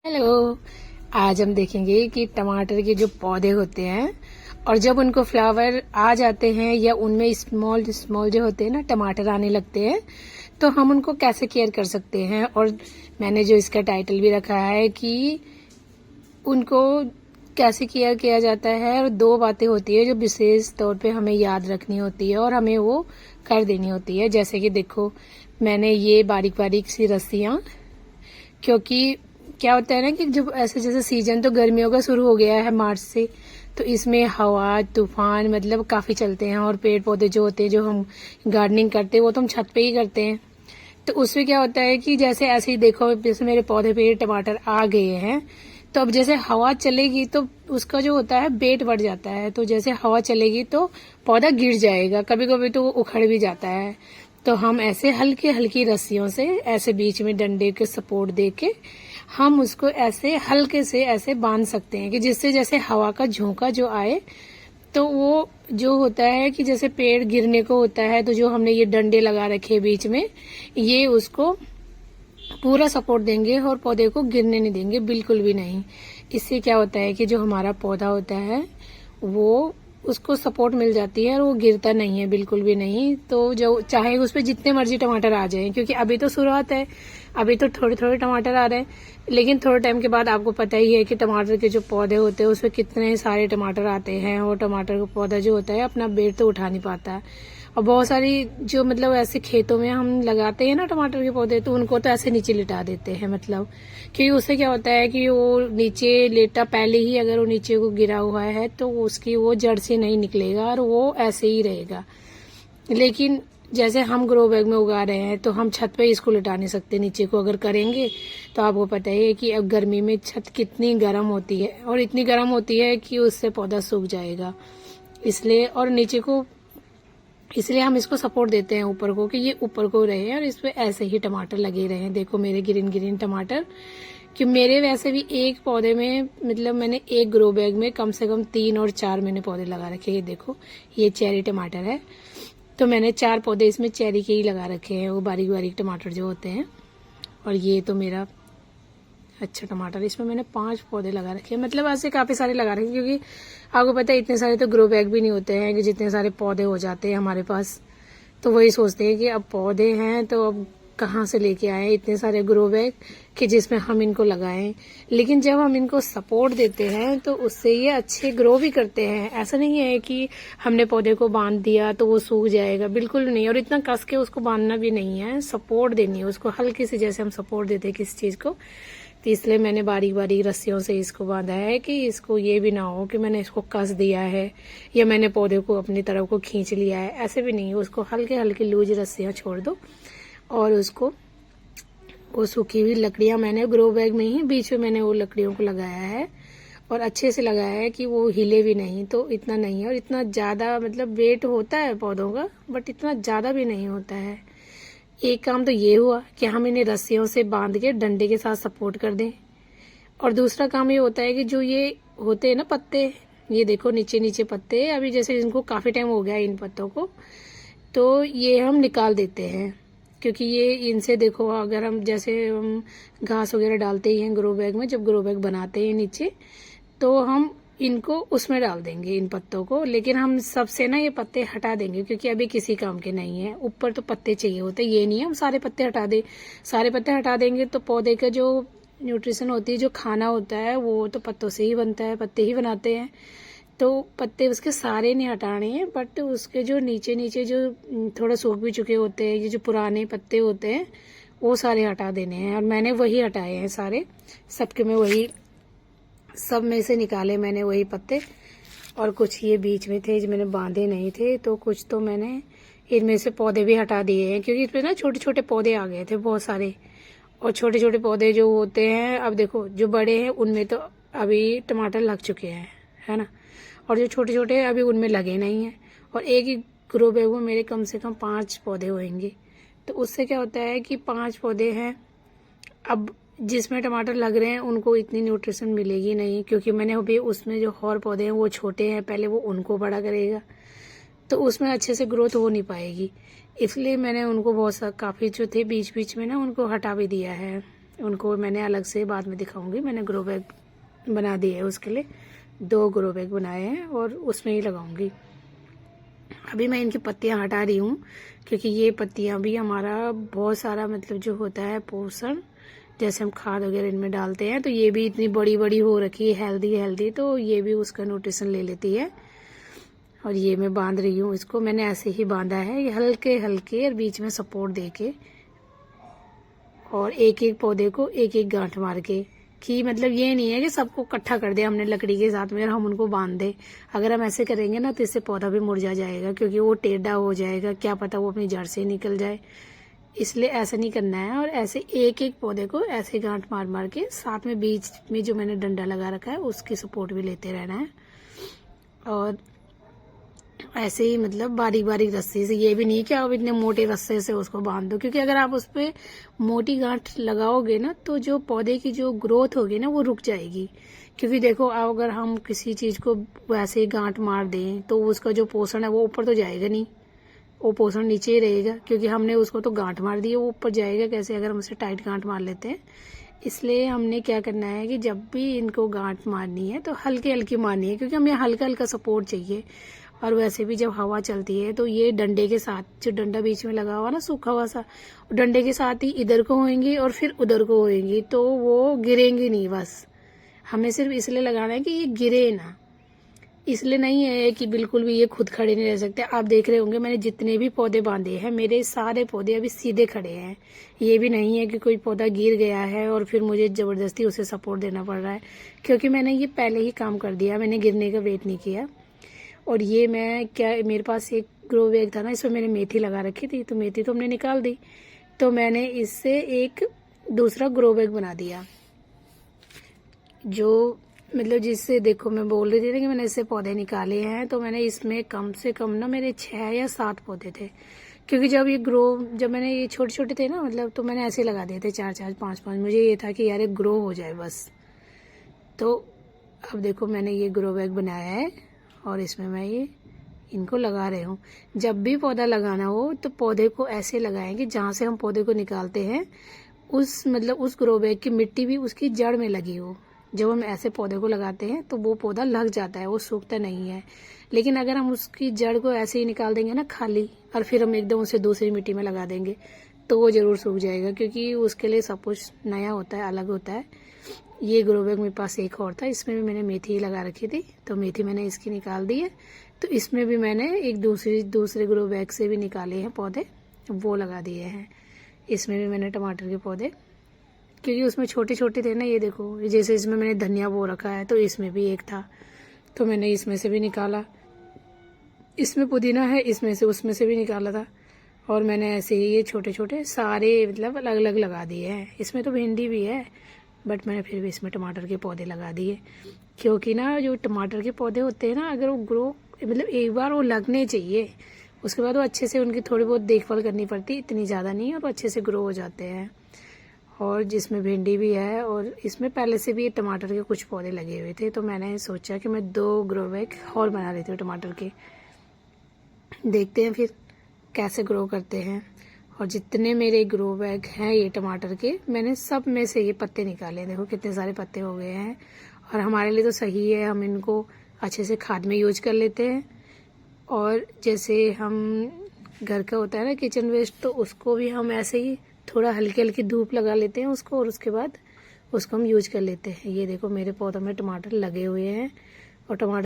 Hello. आज हम देखेंगे कि टमाटर के जो पौधे होते हैं और जब उनको फ्लावर आ जाते हैं या उनमें स्मॉल स्मॉल जो होते हैं ना टमाटर आने लगते हैं तो हम उनको कैसे केयर कर सकते हैं। और मैंने जो इसका टाइटल भी रखा है कि उनको कैसे केयर किया जाता है। और दो बातें होती है जो विशेष तौर पे हमें याद रखनी होती है और हमें वो कर देनी होती है। जैसे कि देखो, मैंने ये बारीक बारीक सी रस्सियां, क्योंकि क्या होता है ना कि जब ऐसे जैसे सीजन तो गर्मियों का शुरू हो गया है मार्च से, तो इसमें हवा तूफान मतलब काफी चलते हैं। और पेड़ पौधे जो होते हैं, जो हम गार्डनिंग करते हैं वो तो हम छत पे ही करते हैं। तो उसमें क्या होता है कि जैसे ऐसे ही देखो, जैसे मेरे पौधे पे टमाटर आ गए हैं, तो अब जैसे हवा चलेगी तो उसका जो होता है वेट बढ़ जाता है। तो जैसे हवा चलेगी तो पौधा गिर जाएगा, कभी कभी तो वो उखड़ भी जाता है। तो हम ऐसे हल्की हल्की रस्सियों से ऐसे बीच में डंडे के सपोर्ट दे के हम उसको ऐसे हल्के से ऐसे बांध सकते हैं कि जिससे जैसे हवा का झोंका जो आए तो वो जो होता है कि जैसे पेड़ गिरने को होता है, तो जो हमने ये डंडे लगा रखे बीच में, ये उसको पूरा सपोर्ट देंगे और पौधे को गिरने नहीं देंगे, बिल्कुल भी नहीं। इससे क्या होता है कि जो हमारा पौधा होता है वो उसको सपोर्ट मिल जाती है और वो गिरता नहीं है, बिल्कुल भी नहीं। तो जो चाहे उस पर जितने मर्जी टमाटर आ जाएं, क्योंकि अभी तो शुरुआत है, अभी तो थोड़े थोड़े टमाटर आ रहे हैं, लेकिन थोड़े टाइम के बाद आपको पता ही है कि टमाटर के जो पौधे होते हैं उसमें कितने सारे टमाटर आते हैं। और टमाटर का पौधा जो होता है अपना वेट तो उठा नहीं पाता है। और बहुत सारी जो मतलब ऐसे खेतों में हम लगाते हैं ना टमाटर के पौधे, तो उनको तो ऐसे नीचे लिटा देते हैं, मतलब क्योंकि उससे क्या होता है कि वो नीचे लेटा पहले ही अगर वो नीचे को गिरा हुआ है तो उसकी वो जड़ से नहीं निकलेगा और वो ऐसे ही रहेगा। लेकिन जैसे हम ग्रो बैग में उगा रहे हैं तो हम छत पे इसको लिटा नहीं सकते, नीचे को अगर करेंगे तो आपको पता ही है कि अब गर्मी में छत कितनी गर्म होती है, और इतनी गर्म होती है कि उससे पौधा सूख जाएगा। इसलिए और नीचे को इसलिए हम इसको सपोर्ट देते हैं ऊपर को कि ये ऊपर को रहे और इस पे ऐसे ही टमाटर लगे रहे। देखो मेरे ग्रीन ग्रीन टमाटर, कि मेरे वैसे भी एक पौधे में मतलब मैंने एक ग्रो बैग में कम से कम 3 और 4 मैंने पौधे लगा रखे हैं। ये देखो, ये चेरी टमाटर है, तो मैंने 4 पौधे इसमें चेरी के ही लगा रखे हैं, वो बारीक बारीक टमाटर जो होते हैं। और ये तो मेरा अच्छा टमाटर, इसमें मैंने 5 पौधे लगा रखे हैं, मतलब ऐसे काफी सारे लगा रखे हैं, क्योंकि आपको पता है इतने सारे तो ग्रो बैग भी नहीं होते हैं कि जितने सारे पौधे हो जाते हैं हमारे पास। तो वही सोचते हैं कि अब पौधे हैं तो अब कहाँ से लेके आए इतने सारे ग्रो बैग कि जिसमें हम इनको लगाएं। लेकिन जब हम इनको सपोर्ट देते हैं तो उससे ये अच्छे ग्रो भी करते हैं। ऐसा नहीं है कि हमने पौधे को बांध दिया तो वो सूख जाएगा, बिल्कुल नहीं। और इतना कस के उसको बांधना भी नहीं है, सपोर्ट देनी है उसको हल्की से, जैसे हम सपोर्ट देते हैं किसी चीज को। तो इसलिए मैंने बारीक बारीक रस्सियों से इसको बांधा है कि इसको ये भी ना हो कि मैंने इसको कस दिया है या मैंने पौधे को अपनी तरफ को खींच लिया है, ऐसे भी नहीं। उसको हल्के हल्के लूज रस्सियां छोड़ दो और उसको वो सूखी हुई लकड़ियां मैंने ग्रो बैग में ही बीच में मैंने वो लकड़ियों को लगाया है और अच्छे से लगाया है कि वो हिले भी नहीं। तो इतना नहीं है और इतना ज्यादा मतलब वेट होता है पौधों का, बट इतना ज्यादा भी नहीं होता है। एक काम तो ये हुआ कि हम इन्हें रस्सियों से बांध के डंडे के साथ सपोर्ट कर दें, और दूसरा काम ये होता है कि जो ये होते हैं ना पत्ते, ये देखो नीचे नीचे पत्ते, अभी जैसे इनको काफी टाइम हो गया इन पत्तों को, तो ये हम निकाल देते हैं। क्योंकि ये इनसे देखो, अगर हम जैसे हम घास वगैरह डालते ही हैं ग्रो बैग में, जब ग्रो बैग बनाते हैं नीचे, तो हम इनको उसमें डाल देंगे इन पत्तों को। लेकिन हम सबसे ना ये पत्ते हटा देंगे क्योंकि अभी किसी काम के नहीं है। ऊपर तो पत्ते चाहिए होते, ये नहीं है हम सारे पत्ते हटा दें। सारे पत्ते हटा देंगे तो पौधे का जो न्यूट्रिशन होती है, जो खाना होता है, वो तो पत्तों से ही बनता है, पत्ते ही बनाते हैं। तो पत्ते उसके सारे नहीं हटाने हैं, बट उसके जो नीचे नीचे जो थोड़ा सूख भी चुके होते हैं, ये जो पुराने पत्ते होते हैं, वो सारे हटा देने हैं। और मैंने वही हटाए हैं सारे, सबके में वही, सब में से निकाले मैंने वही पत्ते। और कुछ ये बीच में थे जो मैंने बांधे नहीं थे, तो कुछ तो मैंने इनमें से पौधे भी हटा दिए हैं, क्योंकि इसमें ना छोटे छोटे पौधे आ गए थे बहुत सारे। और छोटे छोटे पौधे जो होते हैं, अब देखो जो बड़े हैं उनमें तो अभी टमाटर लग चुके हैं, है ना, और जो छोटे छोटे हैं अभी उनमें लगे नहीं हैं। और एक ही ग्रो बैग में मेरे कम से कम 5 पौधे होंगे। तो उससे क्या होता है कि 5 पौधे हैं, अब जिसमें टमाटर लग रहे हैं उनको इतनी न्यूट्रिशन मिलेगी नहीं, क्योंकि मैंने अभी उसमें जो और पौधे हैं वो छोटे हैं, पहले वो उनको बड़ा करेगा, तो उसमें अच्छे से ग्रोथ हो नहीं पाएगी। इसलिए मैंने उनको बहुत सा काफी जो थे बीच बीच में ना उनको हटा भी दिया है। उनको मैंने अलग से बाद में दिखाऊंगी। मैंने ग्रो बैग बना दिए है, उसके लिए 2 ग्रो बैग बनाए हैं और उसमें ही लगाऊंगी। अभी मैं इनकी पत्तियां हटा रही हूँ क्योंकि ये पत्तियां भी हमारा बहुत सारा मतलब जो होता है पोषण, जैसे हम खाद वगैरह इनमें डालते हैं, तो ये भी इतनी बड़ी बड़ी हो रखी है हेल्दी, तो ये भी उसका न्यूट्रिशन ले लेती है। और ये मैं बांध रही हूँ इसको, मैंने ऐसे ही बांधा है, ये हल्के हल्के और बीच में सपोर्ट देके और एक एक पौधे को एक एक गांठ मार के, कि मतलब ये नहीं है कि सबको इकट्ठा कर दे हमने लकड़ी के साथ में और हम उनको बांध दे। अगर हम ऐसे करेंगे ना तो इससे पौधा भी मुरझा जाएगा, क्योंकि वो टेढ़ा हो जाएगा, क्या पता वो अपनी जड़ से निकल जाए। इसलिए ऐसा नहीं करना है। और ऐसे एक एक पौधे को ऐसे गांठ मार मार के साथ में बीच में जो मैंने डंडा लगा रखा है उसकी सपोर्ट भी लेते रहना है। और ऐसे ही मतलब बारीक बारीक रस्सी से, ये भी नहीं कि आप इतने मोटे रस्से से उसको बांध दो, क्योंकि अगर आप उस पर मोटी गांठ लगाओगे ना तो जो पौधे की जो ग्रोथ होगी ना वो रुक जाएगी। क्योंकि देखो अगर हम किसी चीज को वैसे ही गांठ मार दें तो उसका जो पोषण है वो ऊपर तो जाएगा नहीं, वो पोषण नीचे ही रहेगा, क्योंकि हमने उसको तो गांठ मार दी है, वो ऊपर जाएगा कैसे अगर हम उसे टाइट गांठ मार लेते हैं। इसलिए हमने क्या करना है कि जब भी इनको गांठ मारनी है तो हल्की हल्की मारनी है, क्योंकि हमें हल्का हल्का सपोर्ट चाहिए। और वैसे भी जब हवा चलती है तो ये डंडे के साथ, जो डंडा बीच में लगा हुआ ना सूखा हुआ सा, डंडे के साथ ही इधर को होएंगी और फिर उधर को होएंगी, तो वो गिरेंगी नहीं। बस हमें सिर्फ इसलिए लगाना है कि ये गिरे ना, इसलिए नहीं है कि बिल्कुल भी ये खुद खड़े नहीं रह सकते। आप देख रहे होंगे मैंने जितने भी पौधे बांधे हैं मेरे सारे पौधे अभी सीधे खड़े हैं। ये भी नहीं है कि कोई पौधा गिर गया है और फिर मुझे जबरदस्ती उसे सपोर्ट देना पड़ रहा है, क्योंकि मैंने ये पहले ही काम कर दिया, मैंने गिरने का वेट नहीं किया। और ये मैं क्या, मेरे पास एक ग्रो बैग था ना, इसमें मैंने मेथी लगा रखी थी, तो मेथी तो हमने निकाल दी, तो मैंने इससे एक दूसरा ग्रो बैग बना दिया, जो मतलब जिससे देखो मैं बोल रही थी ना कि मैंने इससे पौधे निकाले हैं, तो मैंने इसमें कम से कम ना मेरे 6 या 7 पौधे थे। क्योंकि जब मैंने ये छोटे छोटे थे ना मतलब, तो मैंने ऐसे लगा दिए थे 4-4 5-5, मुझे ये था कि यार ये ग्रो हो जाए बस। तो अब देखो मैंने ये ग्रो बैग बनाया है और इसमें मैं ये इनको लगा रही हूँ। जब भी पौधा लगाना हो तो पौधे को ऐसे लगाएं कि जहाँ से हम पौधे को निकालते हैं उस ग्रो बैग की मिट्टी भी उसकी जड़ में लगी हो। जब हम ऐसे पौधे को लगाते हैं तो वो पौधा लग जाता है, वो सूखता नहीं है। लेकिन अगर हम उसकी जड़ को ऐसे ही निकाल देंगे ना खाली, और फिर हम एकदम उसे दूसरी मिट्टी में लगा देंगे, तो वो जरूर सूख जाएगा, क्योंकि उसके लिए सब कुछ नया होता है, अलग होता है। ये ग्रो बैग मेरे पास एक और था, इसमें भी मैंने मेथी लगा रखी थी, तो मेथी मैंने इसकी निकाल दी है। तो इसमें भी मैंने एक दूसरे ग्रो बैग से भी निकाले हैं पौधे, वो लगा दिए हैं। इसमें भी मैंने टमाटर के पौधे, क्योंकि उसमें छोटे छोटे थे ना, ये देखो जैसे इसमें मैंने धनिया बो रखा है, तो इसमें भी एक था, तो मैंने इसमें से भी निकाला। इसमें पुदीना है, इसमें से उसमें से भी निकाला था। और मैंने ऐसे ही ये छोटे छोटे सारे मतलब अलग अलग लगा दिए हैं। इसमें तो भिंडी भी है, बट मैंने फिर भी इसमें टमाटर के पौधे लगा दिए, क्योंकि ना जो टमाटर के पौधे होते हैं ना, अगर वो ग्रो मतलब एक बार वो लगने चाहिए, उसके बाद वो अच्छे से उनकी थोड़ी बहुत देखभाल करनी पड़ती, इतनी ज़्यादा नहीं, और वो अच्छे से ग्रो हो जाते हैं। और जिसमें भिंडी भी है, और इसमें पहले से भी टमाटर के कुछ पौधे लगे हुए थे, तो मैंने सोचा कि मैं 2 ग्रो बैग और बना लेती हूँ टमाटर के। देखते हैं फिर कैसे ग्रो करते हैं। और जितने मेरे ग्रो बैग हैं ये टमाटर के, मैंने सब में से ये पत्ते निकाले हैं, देखो कितने सारे पत्ते हो गए हैं। और हमारे लिए तो सही है, हम इनको अच्छे से खाद में यूज कर लेते हैं। और जैसे हम घर का होता है ना किचन वेस्ट, तो उसको भी हम ऐसे ही थोड़ा हल्की हल्की धूप लगा लेते हैं उसको, और उसके बाद उसको हम यूज कर लेते हैं। ये देखो मेरे पौधों में टमाटर लगे हुए हैं, और टमाटर